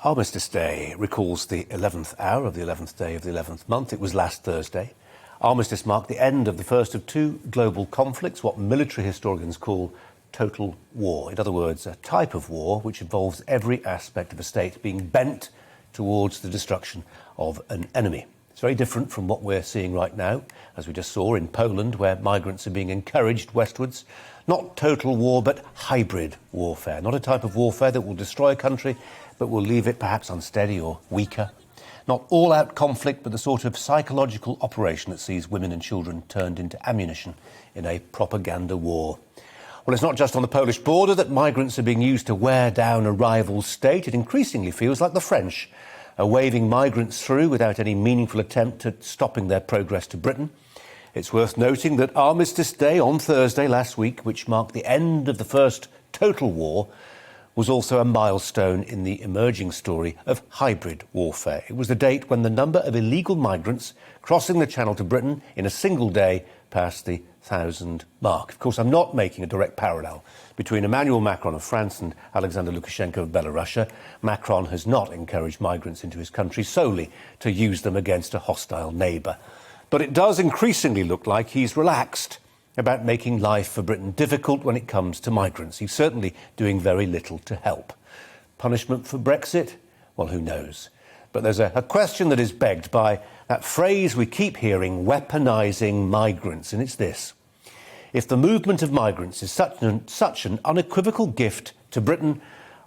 Armistice Day recalls the 11th hour of the 11th day of the 11th month. It was last Thursday. Armistice marked the end of the first of two global conflicts, what military historians call total war. In other words, a type of war which involves every aspect of a state being bent towards the destruction of an enemy. It's very different from what we're seeing right now, as we just saw in Poland, where migrants are being encouraged westwards. Not total war, but hybrid warfare. Not a type of warfare that will destroy a country, but will leave it perhaps unsteady or weaker. Not all-out conflict, but the sort of psychological operation that sees women and children turned into ammunition in a propaganda war. Well, it's not just on the Polish border that migrants are being used to wear down a rival state. It increasingly feels like the French are waving migrants through without any meaningful attempt at stopping their progress to Britain. It's worth noting that Armistice Day on Thursday last week, which marked the end of the first total war, was also a milestone in the emerging story of hybrid warfare. It was the date when the number of illegal migrants crossing the Channel to Britain in a single day passed the 1,000 mark. Of course, I'm not making a direct parallel between Emmanuel Macron of France and Alexander Lukashenko of Belarus. Macron has not encouraged migrants into his country solely to use them against a hostile neighbour. But it does increasingly look like he's relaxed about making life for Britain difficult when it comes to migrants. He's certainly doing very little to help. Punishment for Brexit? Well, who knows? But there's a question that is begged by that phrase we keep hearing, weaponising migrants, and it's this. If the movement of migrants is such an unequivocal gift to Britain,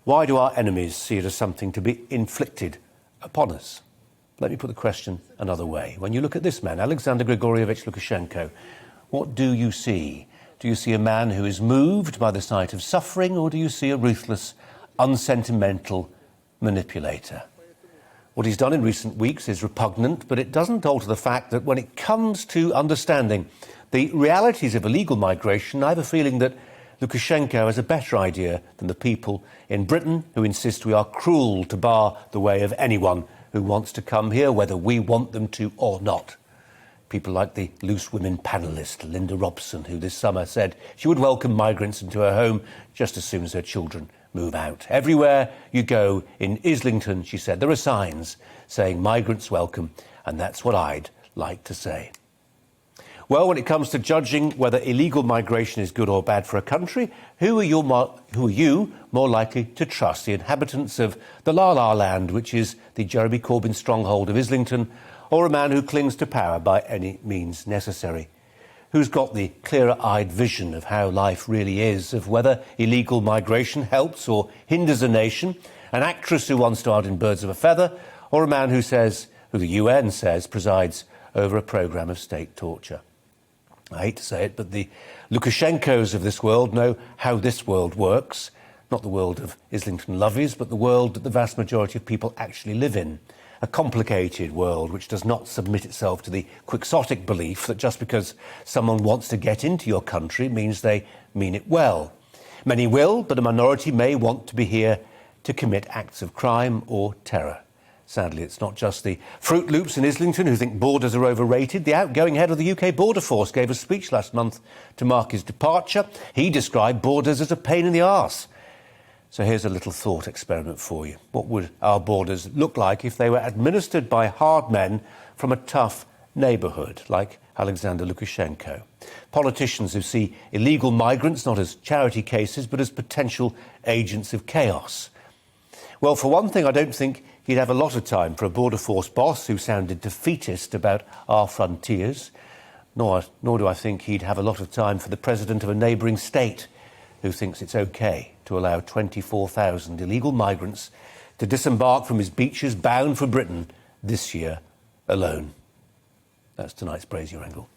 why do our enemies see it as something to be inflicted upon us? Let me put the question another way. When you look at this man, Alexander Grigorievich Lukashenko, what do you see? Do you see a man who is moved by the sight of suffering, or do you see a ruthless, unsentimental manipulator? What he's done in recent weeks is repugnant, but it doesn't alter the fact that when it comes to understanding the realities of illegal migration, I have a feeling that Lukashenko has a better idea than the people in Britain who insist we are cruel to bar the way of anyone who wants to come here, whether we want them to or not. People like the Loose Women panellist, Linda Robson, who this summer said she would welcome migrants into her home just as soon as her children move out. Everywhere you go in Islington, she said, there are signs saying migrants welcome, and that's what I'd like to say. Well, when it comes to judging whether illegal migration is good or bad for a country, who are you more likely to trust? The inhabitants of the La La Land, which is the Jeremy Corbyn stronghold of Islington, or a man who clings to power by any means necessary? Who's got the clearer-eyed vision of how life really is, of whether illegal migration helps or hinders a nation? An actress who once starred in Birds of a Feather, or a man who the UN says presides over a programme of state torture? I hate to say it, but the Lukashenkos of this world know how this world works. Not the world of Islington lovies, but the world that the vast majority of people actually live in. A complicated world which does not submit itself to the quixotic belief that just because someone wants to get into your country means they mean it well. Many will, but a minority may want to be here to commit acts of crime or terror. Sadly, it's not just the Fruit Loops in Islington who think borders are overrated. The outgoing head of the UK Border Force gave a speech last month to mark his departure. He described borders as a pain in the arse. So here's a little thought experiment for you. What would our borders look like if they were administered by hard men from a tough neighbourhood like Alexander Lukashenko? Politicians who see illegal migrants not as charity cases but as potential agents of chaos. Well, for one thing, I don't think he'd have a lot of time for a Border Force boss who sounded defeatist about our frontiers. Nor do I think he'd have a lot of time for the president of a neighbouring state who thinks it's OK to allow 24,000 illegal migrants to disembark from his beaches bound for Britain this year alone. That's tonight's Brazier Angle.